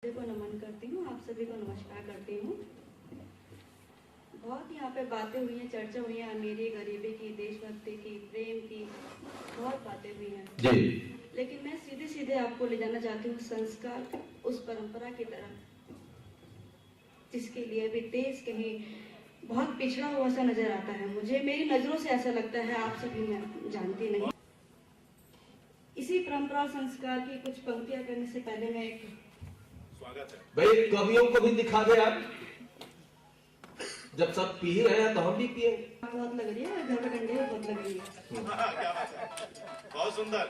को नमन करती हूँ, आप सभी को नमस्कार करती हूँ। बहुत यहाँ पे बातें हुई हैं, चर्चा हुई है, अमीरी गरीबी की, देशभक्ति की, प्रेम की, बहुत बातें हुई हैं जी। लेकिन मैं सीधे सीधे आपको ले जाना चाहती हूँ संस्कार, उस परंपरा की तरफ जिसके लिए भी देश कहीं बहुत पिछड़ा हुआ सा नजर आता है। मुझे मेरी नजरों से ऐसा लगता है, आप सभी मैं जानती नहीं। इसी परंपरा संस्कार की कुछ पंक्तियां करने से पहले मैं एक स्वागत है भाई, कवियों को भी दिखा दे आप। जब सब पी रहे हैं तो हम भी पिए। बहुत लग रही है, घर पे डंडे बहुत लग रही है। क्या बात है, बहुत सुंदर।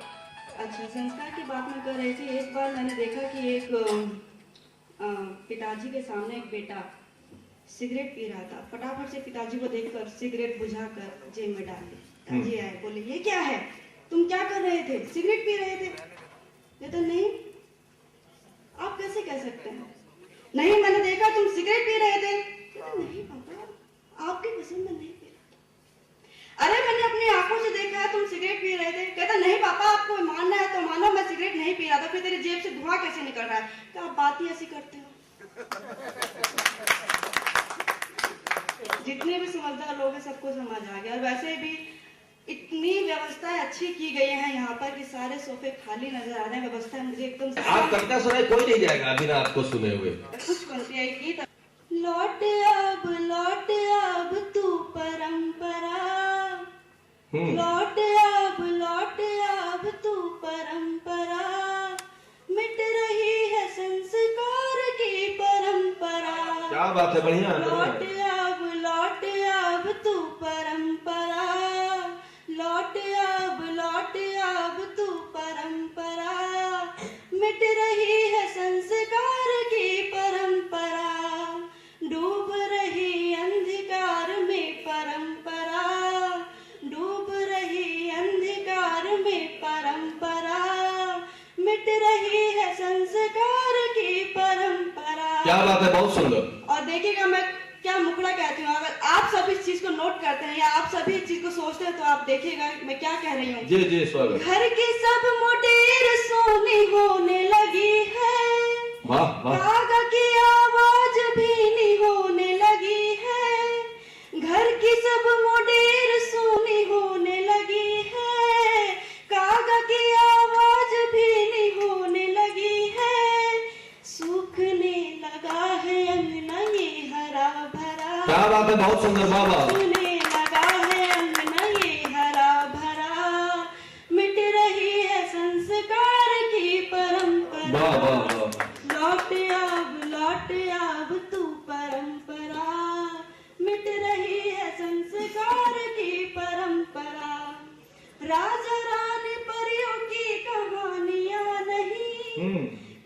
अच्छा, संस्कार की बात मैं कर रही थी। एक बार मैंने देखा कि एक पिताजी के सामने एक बेटा सिगरेट पी रहा था। फटाफट से पिताजी को देखकर सिगरेट बुझाकर जेब में डाल दी। पिताजी आए, बोले ये क्या है, तुम क्या कर रहे थे, सिगरेट पी रहे थे? ये तो नहीं, आप कैसे कह सकते हैं? नहीं, मैंने देखा तुम सिगरेट पी रहे थे। नहीं पापा, आपकी पसंद में नहीं पी रहा। अरे मैंने अपनी आंखों से देखा है तुम सिगरेट पी रहे थे। कहता नहीं पापा, आपको मानना है तो मानो, मैं सिगरेट नहीं पी रहा था। फिर तेरी जेब से धुआं कैसे निकल रहा है? क्या आप बात ही ऐसी करते हो? जितने भी समझदार लोग हैं सबको समझ आ गया। और वैसे भी इतनी व्यवस्थाएं अच्छी की गई हैं यहाँ पर कि सारे सोफे खाली नजर आ रहे हैं। व्यवस्था मुझे एकदम आप कविता सुनाए, कोई नहीं जाएगा बिना आपको सुने हुए। कुछ पंक्तियां की था। लौट अब तू परंपरा, लौट अब तू परंपरा, मिट रही है संस्कार की परंपरा। क्या बात है, बढ़िया। लौट अब तू परंपरा, लौट अब तू परंपरा, मिट रही है संस्कार की परंपरा, डूब रही अंधकार में परंपरा, डूब रही अंधकार में परंपरा, मिट रही है संस्कार की परंपरा। क्या बात है, बहुत सुंदर। और देखिएगा मैं क्या मुखड़ा कहती हूँ। अगर आप सभी इस चीज को नोट करते हैं या आप सभी इस चीज को सोचते हैं तो आप देखिएगा मैं क्या कह रही हूँ। जी जी, स्वागत। घर की सब मोटेर सोनी होने लगी है, वाह वाह। कागा की आवाज भीनी होने लगी है, घर की सब मोटेर सोनी होने लगी है, कागा की आवाज भीनी होने लगी है, सूखने लगा है अंगना ये हरा भरा। क्या बात है, बहुत सुंदर। बाबा सूखने लगा है अंगना ये हरा भरा, मिट रही है संस्कार की परंपरा। वाह वाह वाह। लौट अब तू परंपरा, मिट रही है संस्कार की परंपरा। राजा रानी परियों की कहानियां नहीं,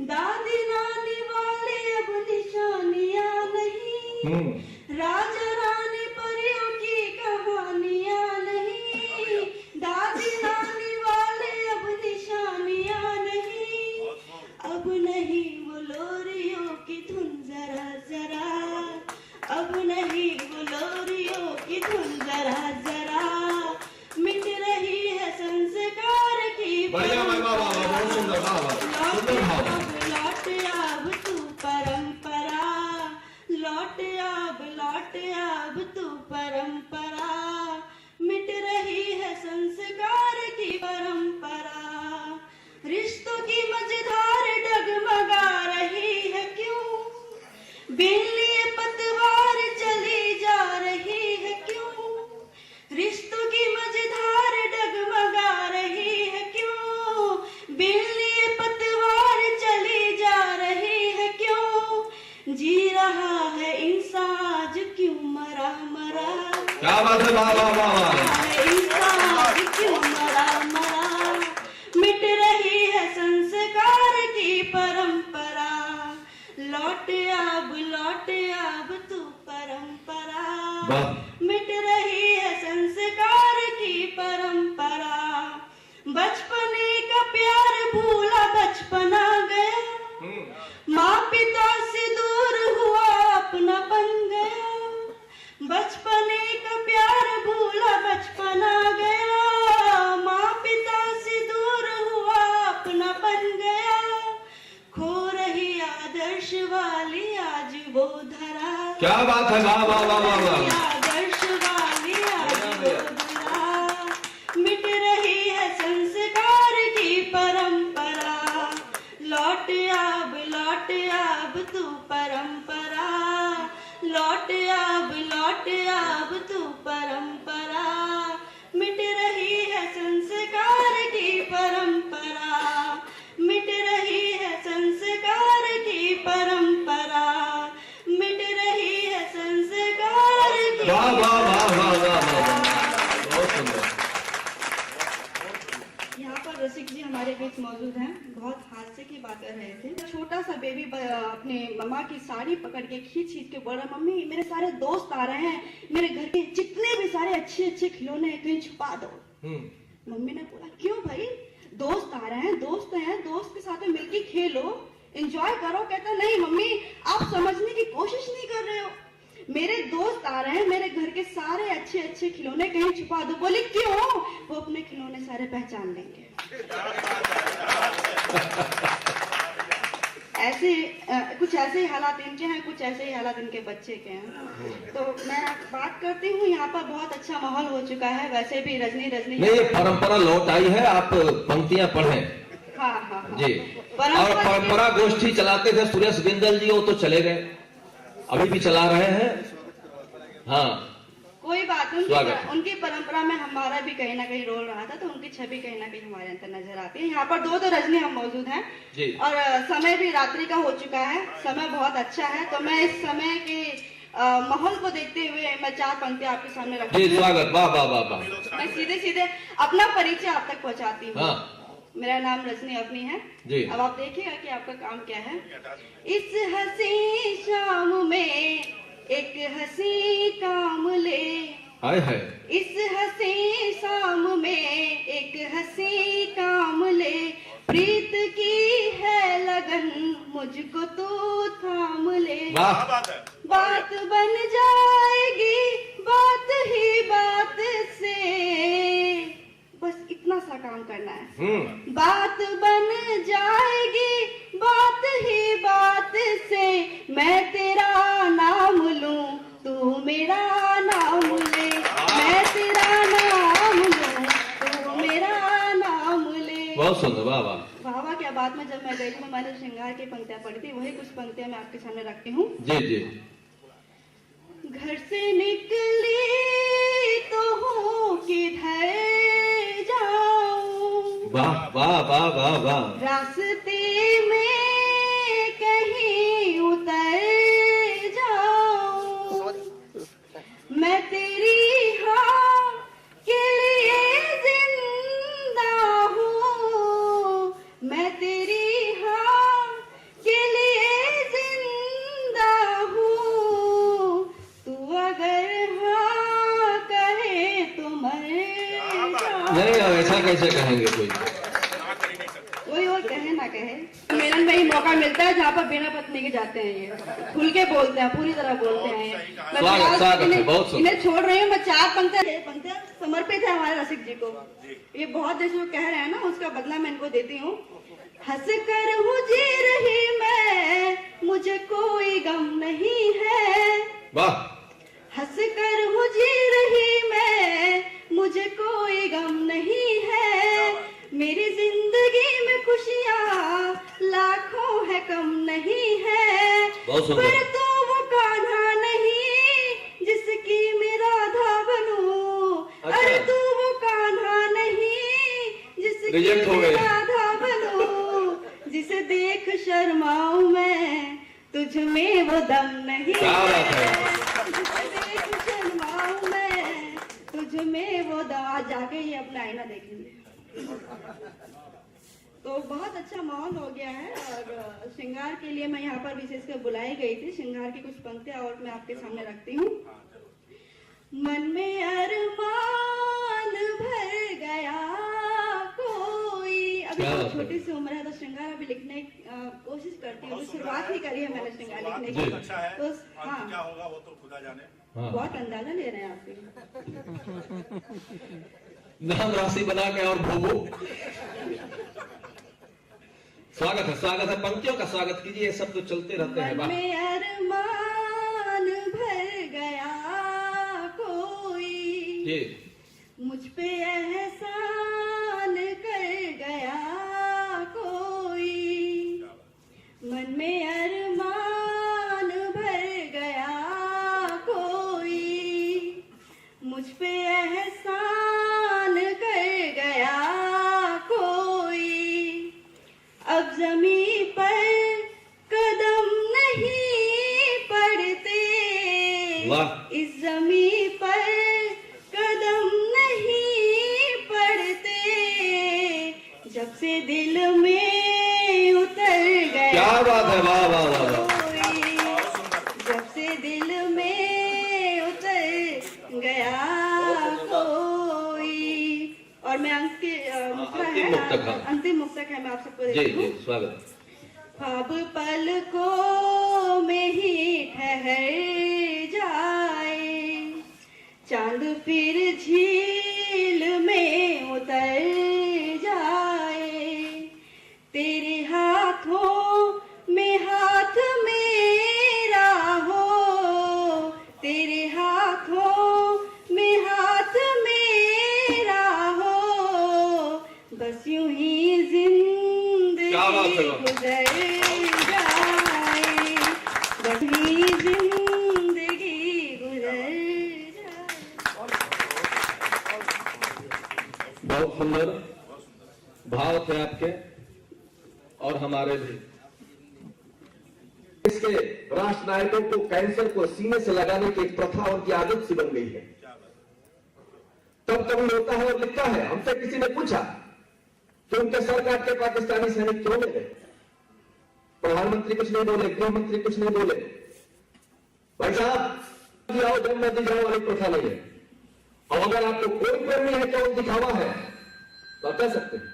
दादी नानी वाले अब निशानियां नहीं, राजा रानी परियों की कहानियां नहीं, दादी नानी वाले अब निशानियां नहीं, अब नहीं वो लोरियों की धुन जरा जरा, अब नहीं वो लोरियों की धुन जरा जरा, मिट रही है संस्कार की बढ़िया। वाह वाह, बहुत सुंदर। वाह वाह, सुंदर भाव। लौट अब तू परंपरा, लौट अब तू परंपरा, मिट रही है संस्कार की परंपरा। रिश्तों की मझधार डगमगा रही है क्यों, बिन लिए पतवार चली जा रही है क्यों, रिश्तों की मझधार डगमगा रही है क्यों, बिन लिए पतवार चली जा रही है क्यों, जी रहा है इंसान आज क्यों मरा मरा। क्या बात है, वाह वाह वाह वाह। इंसान आज क्यों मरा मरा, मिट रही है संस्कार की परंपरा। लौट अब तू परंपरा, वाह। मिट रही है संस्कार की परंपरा। बचपने का प्यार भूला बचपना गया, माँ पिता से दूर हुआ अपना बन गया, बचपने का प्यार भूला बचपना गया, माँ पिता से दूर हुआ अपना बन गया, खो रही आदर आदर्श वाली आज वो धरा, क्या बात है, वाह वाह वाह वाह वाह। आदर्श वाली आज वो धरा, मिट रही है संस्कार की परंपरा, लौट अब तू परंपरा, लौट अब तू परंपरा, मिट रही है संस्कार की परंपरा, मिट रही है संस्कार की परंपरा, मिट रही है संस्कार की वाह वाह वाह वाह वाह वाह, बहुत सुंदर। यहाँ पर रसिक जी हमारे बीच मौजूद हैं। बहुत हास्य की बात कर रहे थे। छोटा सा बेबी अपने मम्मा की साड़ी पकड़ के खींच के बोल रहा, मम्मी मेरे सारे दोस्त आ रहे हैं, मेरे घर के जितने भी सारे अच्छे अच्छे खिलौने हैं कहीं छुपा दो। मम्मी ने बोला क्यों भाई, दोस्त आ रहे हैं, दोस्त के साथ में मिलके खेलो, एंजॉय करो। कहता नहीं मम्मी, आप समझने की कोशिश नहीं कर रहे हो, मेरे दोस्त आ रहे हैं, मेरे घर के सारे अच्छे अच्छे खिलौने कहीं छुपा दो। बोले क्यों? वो अपने खिलौने सारे पहचान लेंगे। ऐसे कुछ ऐसे ही हालात इनके हैं, कुछ ऐसे ही हालात इनके बच्चे के हैं। तो मैं बात करती हूँ, यहाँ पर बहुत अच्छा माहौल हो चुका है। वैसे भी रजनी नहीं, ये परंपरा लौट आई है, आप पंक्तियां पढ़ें। हाँ जी। और परंपरा गोष्ठी चलाते थे सुरेश बिंदल जी, वो तो चले गए, अभी भी चला रहे हैं। हाँ, कोई बात नहीं, उनकी परंपरा में हमारा भी कहीं ना कहीं रोल रहा था, तो उनकी छवि कहीं ना कहीं हमारे अंदर नजर आती है। यहाँ पर दो रजनी हम मौजूद हैं जी। और समय भी रात्रि का हो चुका है, समय बहुत अच्छा है। तो मैं इस समय के माहौल को देखते हुए मैं 4 पंक्तियां आपके सामने रखती हूँ। स्वागत, वाह वाह वाह वाह। मैं सीधे अपना परिचय आप तक पहुँचाती हूँ। हाँ। मेरा नाम रजनी अपनी है जी। अब आप देखिएगा कि आपका काम क्या है। इस हंसी शाम में एक हंसी काम ले, आए है। इस हंसी शाम में एक हंसी काम ले, प्रीत की है लगन मुझको तू थाम ले। बात बन जाएगी बात ही बात से, बस इतना सा काम करना है। बात बन जाएगी बात ही बात से, मैं तेरा नाम लूं तू मेरा नाम ले, मैं तेरा नाम लूं तू मेरा नाम ले। बहुत सुंदर, वाह वाह वाह वाह। क्या बात में जब मैं गई थी, मैंने श्रृंगार की पंक्तियां पढ़ी थी, वही कुछ पंक्तियां मैं आपके सामने रखती हूँ। जी जी। घर से निकली तो हूँ किधर जाऊं, वाह वाह वाह वाह वाह। रास्ते में कहीं उतर जाऊं, मैं तेरी हाँ के लिए जिंदा हूँ, मैं तेरी हाँ के लिए जिंदा हूँ, तू अगर हाँ कहे तो मर जाऊं। नहीं, ऐसा कैसे कहेंगे कोई और कहे ना कहे, मिलन में ही मौका मिलता है जहाँ पर बिना पत्नी के जाते हैं। ये खुल के बोलते हैं, पूरी तरह बोलते हैं। इन्हें छोड़ रही हूँ मैं। 4 पंक्तियां समर्पित है हमारे रसिक जी को। ये बहुत देश जो कह रहे हैं ना, उसका बदला मैं इनको देती हूँ। हंस कर हूँ जी रही मैं, मुझे कोई गम नहीं है। वाह। हंस कर हूँ जी रही मैं, मुझे कोई गम नहीं है। मेरी जिंदगी में खुशियाँ लाखों है कम नहीं है, पर तो वो कान्हा नहीं जिसकी मैं राधा बनूं। अरे तू वो कान्हा नहीं जिसकी मैं राधा बनूं, जिसे देख शर्माऊं मैं तुझ में वो दम नहीं है, जिसे देख शर्माऊं मैं तुझ में वो दम। आज जाके ये अपना आईना देखेंगे। तो बहुत अच्छा माहौल हो गया है। और श्रृंगार के लिए मैं यहाँ पर विशेषकर बुलाई गई थी। श्रृंगार की कुछ पंक्तियां और मैं आपके सामने रखती हूँ। मन में अरमान भर गया कोई, अभी तो छोटी सी उम्र है, तो श्रृंगार अभी लिखने कोशिश करती हूँ। शुरुआत ही करी है मैंने श्रृंगार लिखने की। तो हाँ, क्या होगा वो तो खुदा जाने। बहुत अंदाजा ले रहे हैं आप भी। नाम राशि बना के और भोगो। स्वागत है, पंक्तियों का स्वागत कीजिए, ये सब तो चलते रहते हैं। मन में अरमान भर गया कोई, जी मुझ पे एहसान कर गया कोई, मन में अरमान भर गया कोई, मुझ पे एहसान कर गया कोई, अब जमीन पर कदम नहीं पड़ते, वाह। इस जमीन पर कदम नहीं पड़ते, जब से दिल में उतर गया क्या बात है, वाह वाह वाह वाह। कोई, जब से दिल में उतर गया कोई। और मैं अंत के अंतिम मुक्तक, हाँ। अंतिम मुक्तक है, मैं आप सबको जी देती जी हूँ। स्वागत। ख्वाब पलकों में ही ठहर जाए, चांद फिर झील में उतर जाए, तेरे हाथों में हाथ मेरा हो, तेरे हाथों में हाथ मेरा हो, बस यूं ही जिंदगी क्या बात है, वाह। गुजर जाए, बस ही जिंदगी गुजर जाए। बहुत सुंदर भाव थे आपके और हमारे भी। इसके राष्ट्र नायकों को कैंसर को सीने से लगाने की एक प्रथा उनकी आदत सी बन गई है। तब कभी होता है और लिखता है, हमसे किसी ने पूछा कि उनके सर काट के पाकिस्तानी सैनिक क्यों ले गए? प्रधानमंत्री कुछ नहीं बोले, गृह मंत्री कुछ नहीं बोले। भाई साहब आओ जब मैं दिखाओ वाली प्रथा नहीं है। और अगर आपको कोई प्रेम नहीं है, केवल दिखावा है, तो आप कह सकते हैं।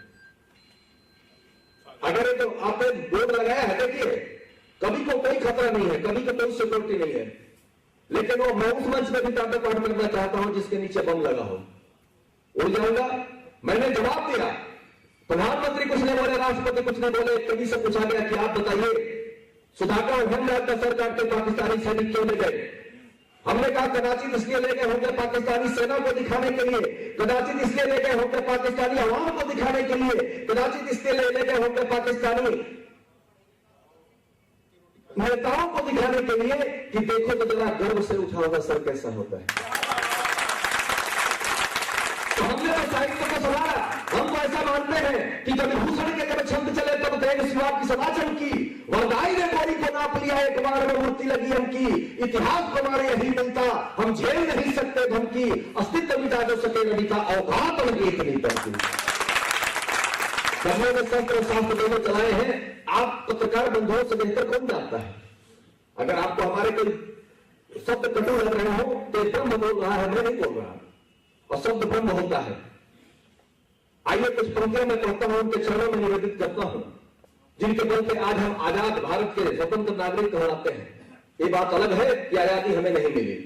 अगर ये तो आपने बोर्ड लगाया है, देखिए कभी को कोई खतरा नहीं है, कभी को कोई सिक्योरिटी नहीं है, लेकिन वो मैं उस मंच में भी ताकत पाठ करना चाहता हूं जिसके नीचे बम लगा हो। उड़ जाऊंगा। मैंने जवाब दिया, प्रधानमंत्री कुछ नहीं बोले, राष्ट्रपति कुछ नहीं बोले। कभी से पूछा गया कि आप बताइए सुधाकर और हेमराज का सर काट के पाकिस्तानी सैनिक क्यों ले गए? हमने कहा कदाचित इसलिए ले गए होंगे पाकिस्तानी सेना को दिखाने के लिए, कदाचित इसलिए ले गए होंगे पाकिस्तानी अवाम को दिखाने के लिए, कदाचित इसलिए ले गए होंगे पाकिस्तानी नेताओं को दिखाने के लिए कि देखो तो जरा गर्व से उठा हुआ सर कैसा होता है। तो हमने तो साहित्य को संभाला। हम तो ऐसा मानते हैं कि जब भूषण के जब छंद चले तब देव शिवा की सभा चमकी, वरदाई ने गोरी को नाप लिया, एक बार में मूर्ति लगी हमकी, इतिहास को हमारे यही मिलता, हम झेल नहीं सकते धमकी, अस्तित्व मिटा जो सके नबी का औकात उनकी इतनी पड़ती। हमने तो शस्त्र शास्त्र दोनों चलाए हैं। आप पत्रकार बंधुओं से बेहतर कौन जानता है? अगर आपको हमारे कोई शब्द कटु लग रहे हो तो ब्रह्म बोल रहा है, मैं नहीं बोल रहा, और शब्द ब्रह्म होता है। आइए कुछ पंक्तियां मैं कहता हूं, उनके चरणों में निवेदित करता हूं, जिनके बल पे आज हम आजाद भारत के स्वतंत्र नागरिक कहलाते हैं। ये बात अलग है कि आजादी हमें नहीं मिली,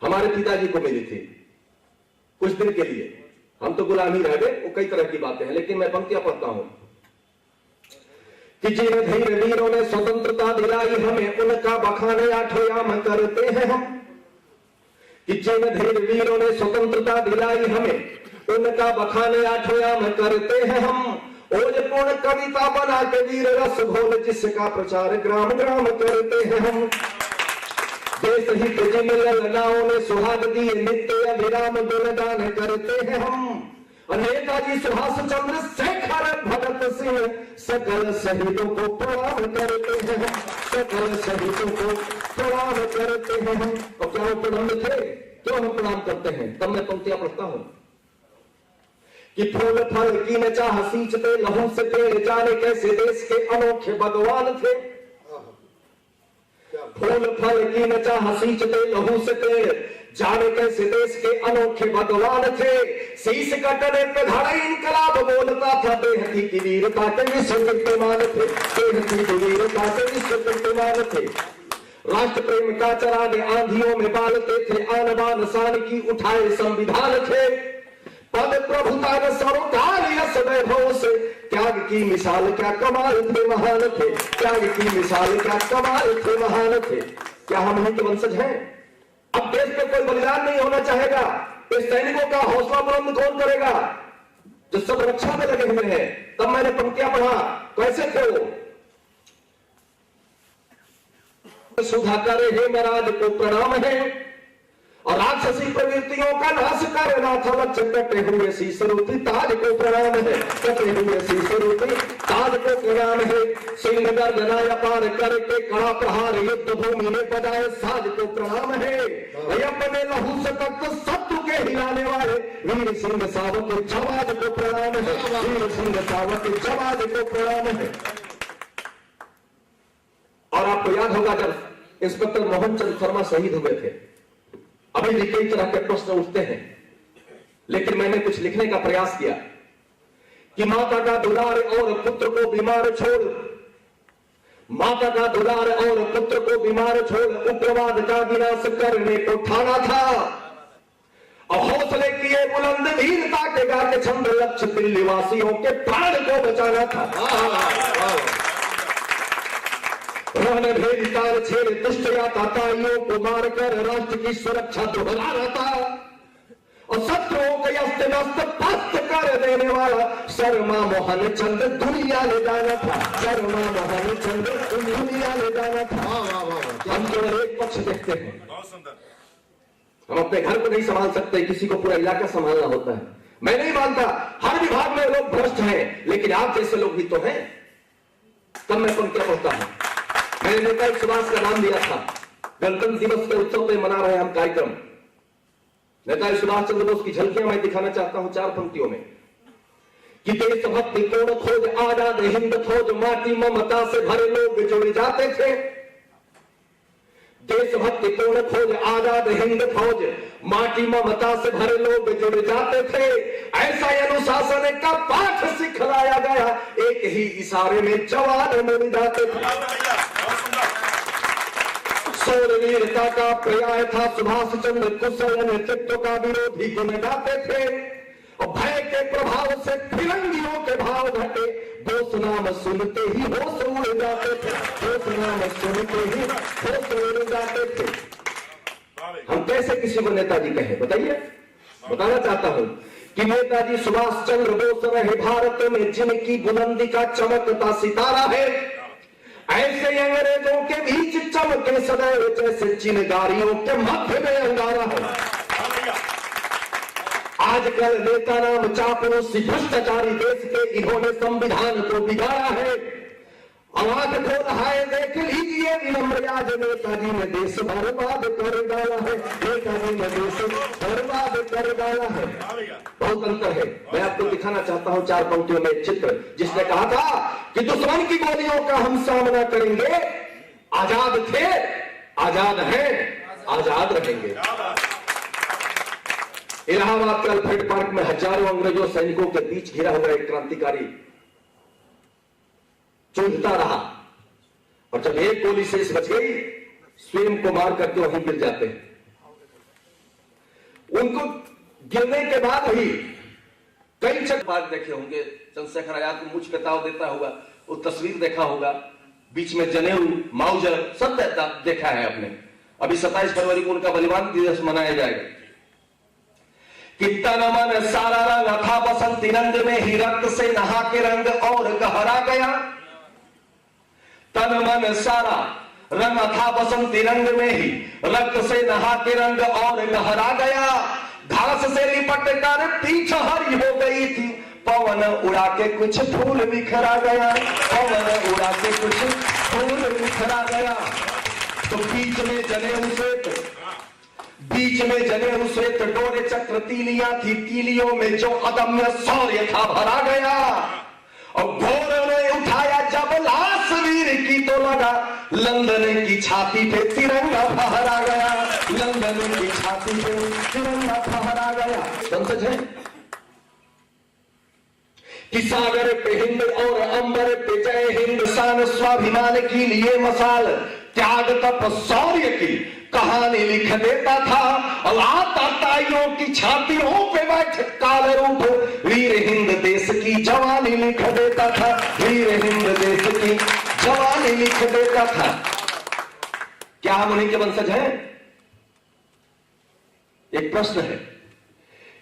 हमारे पिताजी को मिली थी कुछ दिन के लिए, हम तो गुलामी रह गए। वो कई तरह की बातें हैं, लेकिन मैं पंक्तियां पढ़ता हूं कि जिन धीर वीरों ने स्वतंत्रता दिलाई हमें, उनका बखाने आठोयाम करते हैं हम। कि जिन धीर वीरों ने स्वतंत्रता दिलाई हमें, उनका बखाने आठोयाम करते हैं हम। ओजपूर्ण कविता बना के वीर रस घोल, जिसका प्रचार ग्राम ग्राम करते हैं हम। देश हित जिन ललनाओं ने सुहाग दिए, नित्य अभिराम गुणगान करते हैं हम। नेताजी सुभाष चंद्र शेखर भगत सिंह, सकल शहीदों को प्रणाम करते हैं हम, सकल शहीदों को प्रणाम करते हैं हम। और क्या वो प्रणाम थे? क्यों हम प्रणाम करते हैं? तब मैं पंक्तियां पढ़ता हूं कि फूल फल की न चाह सींचते, लहू से पेड़ जाने कैसे देश के अनोखे भगवान थे। फूल फल की न चाह सींचते, लहू से पेड़ जाने कैसे देश के अनोखे भगवान थे। शीश कटने पे धड़ा इनकलाब बोलता था, बेहती की वीरता के विश्व कीर्तिमान थे, बेहती की वीरता के विश्व कीर्तिमान थे। राष्ट्र प्रेम का चराने आंधियों में बालते थे, आन बान शान की उठाए संविधान थे। पद प्रभुता न सरोकार यश वैभव से। त्याग की मिसाल क्या कमाल थे महान थे, त्याग की मिसाल क्या कमाल थे महान थे। क्या हम उन्हीं के वंशज हैं? अब देश में कोई बलिदान नहीं होना चाहेगा, इस सैनिकों का हौसला बुलंद कौन करेगा जो सब रक्षा में लगे हुए हैं? तब मैंने पंक्तियां पढ़ा, कैसे थे वो? सुधाकर हे महाराज को प्रणाम है, और राक्षसी प्रवृत्तियों का नाश कर नाथ लक्ष्य कटे हुए शीशरूपी ताज को प्रणाम है, कटे हुए शीशरूपी ताज को प्रणाम है। सिंह गर्जना अपार करके कड़ा प्रहार युद्ध भूमि में बजाए साज को प्रणाम है। अपने लहू से तक शत्रु के हिलाने वाले वीर सिंह सावक जवाज को प्रणाम है, वीर सिंह सावक जवाज को प्रणाम है। और आपको याद होगा जब इंस्पेक्टर मोहन चंद शर्मा शहीद हुए थे, अभी भी कई तरह के प्रश्न उठते हैं, लेकिन मैंने कुछ लिखने का प्रयास किया कि माता का दुलार और पुत्र को बीमार छोड़, माता का दुलार और पुत्र को बीमार छोड़ उग्रवाद का विनाश करने को ठाना था, और हौसले किए बुलंद वीरता के गाते छंद लक्ष्य दिल्ली वासियों के प्राण को बचाना था। उन्होंने भेद तार छेड़ दुष्ट याताताइयों को मारकर राष्ट्र की सुरक्षा दोहराना था, और शत्रुओं के अस्त व्यस्त पस्त कर देने वाला शर्मा मोहन चंद दुनिया ले जाना था, शर्मा मोहन चंद दुनिया ले जाना था। हम केवल एक पक्ष देखते हैं, हम अपने घर को नहीं संभाल सकते, किसी को पूरा इलाका संभालना होता है। मैं नहीं मानता हर विभाग में लोग भ्रष्ट हैं, लेकिन आप जैसे लोग भी तो हैं। तब मैं पंक्तियां पढ़ता हूं। मैंने नेताजी सुभाष का नाम दिया था, गणतंत्र दिवस के उत्सव पे मना रहे हम कार्यक्रम। नेताजी सुभाष चंद्र बोस की झलकियां मैं दिखाना चाहता हूं 4 पंक्तियों में कि देशभक्ति पूर्ण खोज आजाद हिंद फौज माटी ममता से भरे लोग जुड़ जाते थे। देशभक्ति पूर्ण खोज आजाद हिंद फौज माटी ममता से भरे लोग जुड़ जाते थे। ऐसा अनुशासन का पाठ सिखलाया गया, एक ही इशारे में जवान मिल जाते थे। शौर्यवीरता का पर्याय था सुभाष चंद्र, कुशल नेतृत्व का विरोधी गुण गाते थे, और भय के प्रभाव से फिरंगियों के भाव घटे। बोस नाम सुनते ही होश उड़ जाते थे, बोस नाम सुनते ही होश उड़ जाते थे। हम कैसे किसी को नेताजी कहे बताइए? बताना चाहता हूं कि नेताजी सुभाष चंद्र बोस रहे भारत में जिनकी बुलंदी का चमकता सितारा है। ऐसे अंग्रेजों के बीच चमके सदैव जैसे चिनगारियों के मध्य में अंगारा है। आजकल नेता नाम चापलूसी भ्रष्टाचारी देश के इन्होंने संविधान को बिगाड़ा है। आवाज खोल है देख लीजिए विनम्र आज नेताजी ने देश बर्बाद कर डाला है, नेताजी ने देश बर्बाद कर डाला है। बहुत अंतर है। मैं आपको दिखाना चाहता हूं 4 पंक्तियों में एक चित्र जिसने कहा था कि दुश्मन की गोलियों का हम सामना करेंगे, आजाद थे, आजाद हैं, आजाद रहेंगे। इलाहाबाद के अल्फ्रेड पार्क में हजारों अंग्रेजों सैनिकों के बीच घिरा हुआ एक क्रांतिकारी चूंधता रहा, और जब एक गोली शेष बच गई स्वयं को मार करके वहीं गिर जाते हैं। उनको गिरने के बाद ही कई बात देखे होंगे, चंद्रशेखर आजाद को मुझ कताव देता हुआ वो तस्वीर देखा होगा, बीच में जनेऊ माउजर सब देखा है आपने। अभी 27 फरवरी को उनका बलिदान दिवस मनाया जाएगा। कितना मन सारा रंग था बसंती रंग में ही रक्त से नहा के रंग और गहरा गया। तन मन सारा रंग था बसंती रंग में ही रक्त से नहा के रंग और गहरा गया। घास से लिपट कर पीछ हरी हो गई थी, पवन उड़ा के कुछ फूल बिखरा गया, पवन उड़ा के कुछ फूल बिखरा गया। तो बीच में जने श्वेत डोरे चक्र तीलियां थी, तीलियों में जो अदम्य शौर्य था भरा गया। और घोड़ों ने उठाया जब लाश वीर की तो लगा लंदन की छाती पे तिरंगा फहरा गया, लंदन की छाती पे तिरंगा फहरा गया। समझ है कि सागर पे हिंद और अंबर पे जय हिंद, शान स्वाभिमान की लिए मसाल, त्याग तप शौर्य की कहानी लिख देता था और आताताइयों की छातियों पे बैठ काल रूप वीर हिंद देश की जवानी लिख देता था, वीर हिंद देश की जवानी लिख देता था। क्या हम उन्हीं के वंशज हैं? एक प्रश्न है।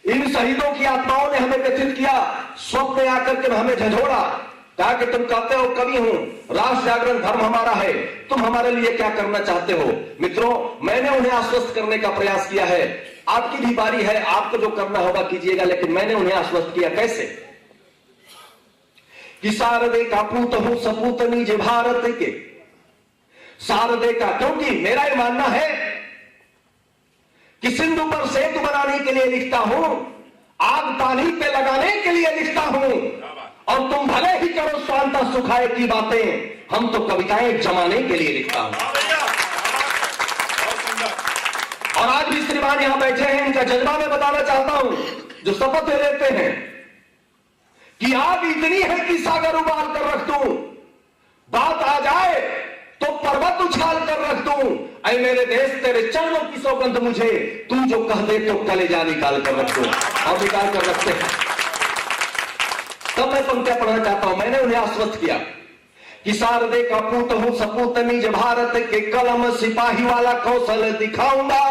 इन शहीदों की आत्माओं ने हमें व्यथित किया, स्वप्न आकर के हमें झंझोड़ा, कहा कि तुम कहते हो कवि हूं, राष्ट्र जागरण धर्म हमारा है, तुम हमारे लिए क्या करना चाहते हो? मित्रों, मैंने उन्हें आश्वस्त करने का प्रयास किया है, आपकी भी बारी है, आपको जो करना होगा कीजिएगा, लेकिन मैंने उन्हें आश्वस्त किया कैसे कि शारदे का पूत हूं सपूत निज भारत के, शारदे का, क्योंकि मेरा यह मानना है कि सिंधु पर सेतु बनाने के लिए लिखता हूं, आग पानी पे लगाने के लिए लिखता हूं, और तुम भले ही करो स्वांता सुखाए की बातें, हम तो कविताएं जमाने के लिए लिखता हूं। और आज भी श्रीमान यहां बैठे हैं, इनका जज्बा मैं बताना चाहता हूं, जो शपथ लेते हैं कि आग इतनी है कि सागर उबाल कर रख दूं, बात आ जाए तो पर्वत उछाल कर रख दूं, ऐ मेरे देश तेरे चरणों की सौगंध मुझे तू जो कह दे तो कलेजा निकाल कर रख दूं, और निकाल कर रखते हैं। तब मैं पंक्तियां पढ़ना चाहता हूं। मैंने उन्हें आश्वस्त किया कि शारदे का पूत हूं सपूत निज भारत के, कलम सिपाही वाला कौशल दिखाऊंगा,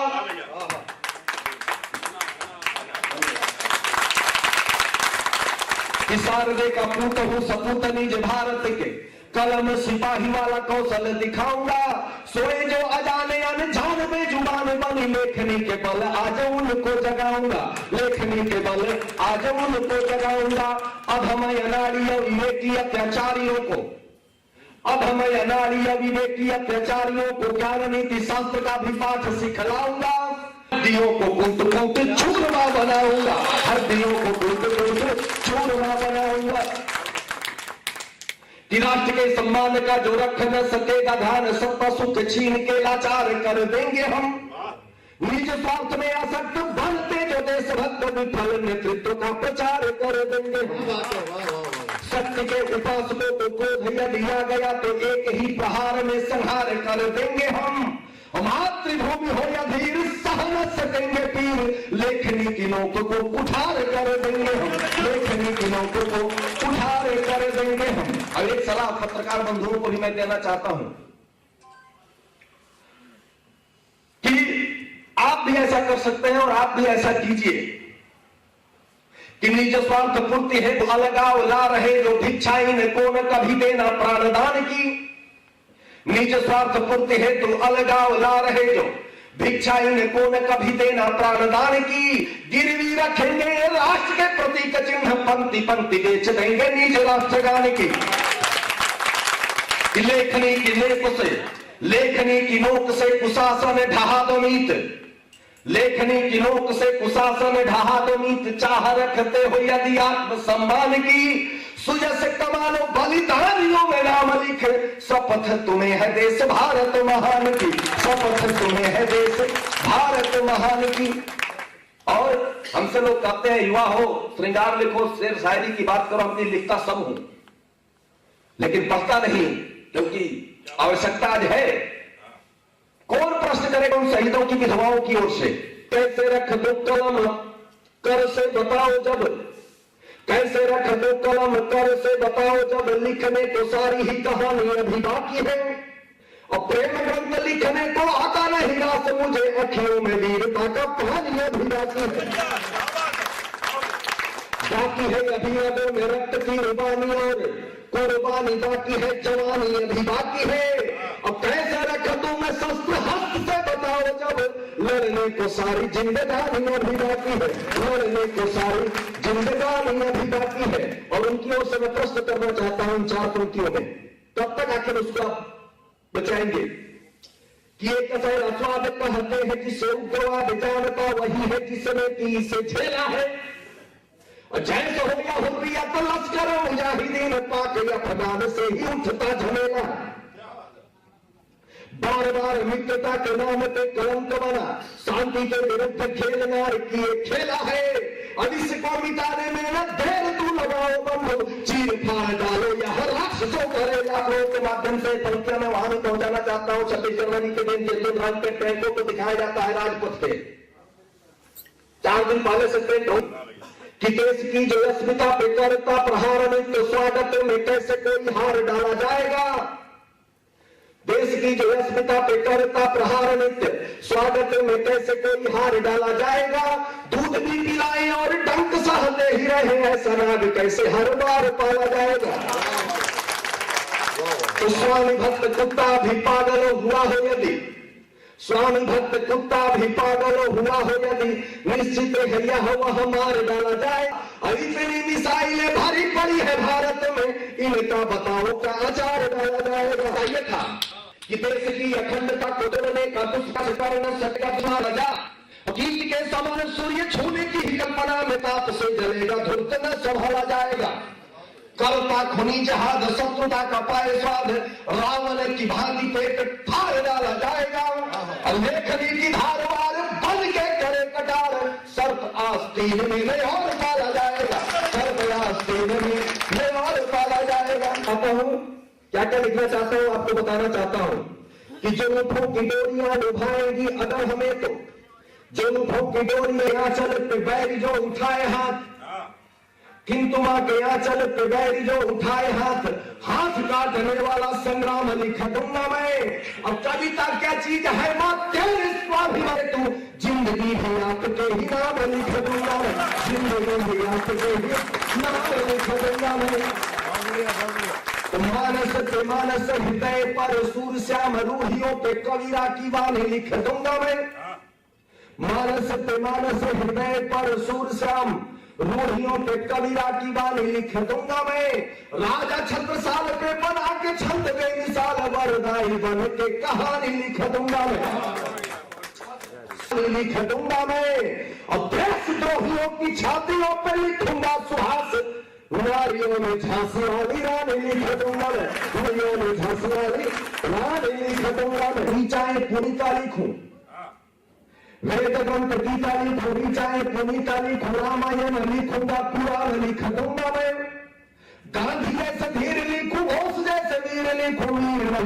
कि शारदे का पूत हूं सपूत निज भारत के, कलम सिपाही वाला कौशल दिखाऊंगा, सोए जो अजाने अनजान में जुबान बनी, लेखनी के बल आज उनको जगाऊंगा, लेखनी के बल आज उनको जगाऊंगा। अधमय नारी विवेकी अत्याचारियों को, अधमय नारी विवेकी अत्याचारियों को ज्ञान नीति शास्त्र का भी पाठ सिखलाऊंगा, हड्डियों को कूट कूट चूरमा बनाऊंगा, हड्डियों को कूट कूट चूरमा बनाऊंगा, कि राष्ट्र के सम्मान का जो रख न सकेगा ध्यान, सबका सुख छीन के लाचार कर देंगे हम, निज स्वार्थ में आसक्त बनते जो देशभक्त विफल नेतृत्व का प्रचार कर देंगे हम। शक्ति के उपासकों को क्रोध दिया गया तो एक ही प्रहार में संहार कर देंगे हम, मातृभूमि हो या धीर सह न सकेंगे पीर, लेखनी की नोक को कुठार कर देंगे हम, लेखनी की नोक को कुठार कर देंगे हम। और एक सलाह पत्रकार बंधुओं को भी मैं देना चाहता हूं कि आप भी ऐसा कर सकते हैं और आप भी ऐसा कीजिए कि निज स्वार्थ पूर्ति है अलगाव ला रहे जो भिक्षा इनको न कभी देना प्राणदान की, निज स्वार्थ पूर्ति है तो अलगाव ला रहे जो भिक्षा इनको न कभी देना प्राणदान की, गिरवी रखेंगे राष्ट्र के प्रतीक चिन्ह, पंक्ति पंक्ति बेच देंगे निज राष्ट्रगान की। लेखनी की नोक से, लेखनी की नोक से कुशासन ढहा दो मीत, लेखनी की नोक से कुशासन ढहा दो मीत, चाह रखते हो यदि आत्म सम्मान की, सुयस कमालो बलिदानियों में नाम लिख, शपथ तुम्हें है देश भारत महान की, शपथ तुम्हें है देश भारत महान की। और हमसे लोग कहते हैं युवा हो, श्रृंगार लिखो, शेर शायरी की बात करो, अपनी लिखता सब हूं, लेकिन पढ़ता नहीं, क्योंकि आवश्यकता आज है। कौन प्रश्न करेगा उन शहीदों की विधवाओं की ओर से? कैसे रख दो कलम कर से बताओ जब, कैसे रख दो कलम कर से बताओ जब, लिखने को सारी ही कहानी अभी बाकी है, और प्रेम ग्रंथ लिखने को आता नहीं रास, मुझे अखियों में वीरता का पानी अभी बाकी है, बाकी है अभी अदों में रक्त की रुबानी और कुर्बानी, बाकी है जवानी अभी बाकी है, और कैसे रख दूं मैं शस्त्र हस्त से बताओ जब, लड़ने को सारी जिंदगानी अभी बाकी है, लड़ने को सारी जिंदगानी अभी बाकी है। और उनकी ओर से मैं प्रश्न करना चाहता हूं इन चार पंक्तियों में, कब तक आखिर उसको आप बचाएंगे? कि एक असर स्वाद कहते हैं जिसे उग्रवाद जानता वही है जिसने कि इसे झेला है, और जैसे हो गया हुर्रियत लश्कर मुजाहिदीन पाक अफगान से ही उठता झमेला, बार बार मित्रता के नाम पे कलंक बना, शांति के विरुद्ध खेलना किए खेला है, और इसको मिटाने में न देर तू लगाओ स्तंभ चीर फाड़ डालो, यह राक्षसों करेगा क्रोध के माध्यम से। पंक्तियों में वहां भी पहुंचाना चाहता हूं। 26 जनवरी के दिन जल्द रंग के टैंकों को दिखाया जाता है राजपथ पे। 4 दिन पहले से ट्रेंड हो कि देश की जो अस्मिता पे करता प्रहार नित्य स्वागत में कैसे कोई हार डाला जाएगा। देश की जो अस्मिता पे करता प्रहार नित्य स्वागत में कैसे कोई हार डाला जाएगा। दूध भी पिलाए और डंक सहते ही रहे, ऐसा राग कैसे हर बार पाला जाएगा। तो स्वामी भक्त कुत्ता भी पागल हुआ हो यदि, स्वामी भक्त कुत्ता भी पागल हुआ हो यदि, निश्चित है यह वह मार डाला जाए। इतनी मिसाइलें भारी पड़ी है भारत में, इनका बताओ क्या अचार डाला जाएगा। ये था कि देश की अखंडता को तोड़ने का दुष्कर्म सटका तुम्हारा जा, कीट के समान सूर्य छूने की ही कल्पना में ताप से जलेगा, धूर्त न संभाला जाएगा। करता खुनी जहाद शत्रुता का पाए स्वाद, रावण की भांति पेट फाड़ डाला जाएगा। लेखनी की धारवार बन के करे कटार, सर्प आस्तीन में और पाला जाएगा, सर्प आस्तीन में और पाला जाएगा। आता हूं क्या क्या लिखना चाहता हूं, आपको बताना चाहता हूं कि जो मुखों की डोरियां निभाएंगी अगर हमें, तो जो मुखों की डोरियां आंचल पे बैरी जो उठाए हाथ, किंतु मां के आंचल पे बैरी जो उठाए हाथ, हाथ काटने वाला संग्राम लिख दूंगा मैं। और कविता क्या चीज है मां तेरे स्वाभिमान, तू जिंदगी भी आपके ही नाम लिख दूंगा मैं, जिंदगी भी आपके ही नाम लिख दूंगा मैं। मानस पे मानस हृदय पर सूर श्याम रूहियों पे कविरा की वाणी लिख दूंगा मैं। मानस पे मानस हृदय पर सूर श्याम रूहियों पे कविरा की वाणी लिख दूंगा मैं। राजा छत्रसाल पे बना के छंद बेमिसाल वरदाई बन के कहानी लिख दूंगा मैं, लिख दूंगा मैं। और देशद्रोहियों की छातियों पे लिखूंगा सुहास, नारियों में झांसी वाली रानी लिख दूंगा मैं, नारियों में झांसी वाली रानी लिख दूंगा मैं। ऋचाएं पुनीता लिखूं, वेद ग्रंथ गीता लिखूं, ऋचाएं पुनीता लिखूं, रामायण लिखूंगा, पुराण लिख दूंगा मैं। गांधी जैसे धीर लिखूं, घोष जैसे वीर लिखूं, वीर का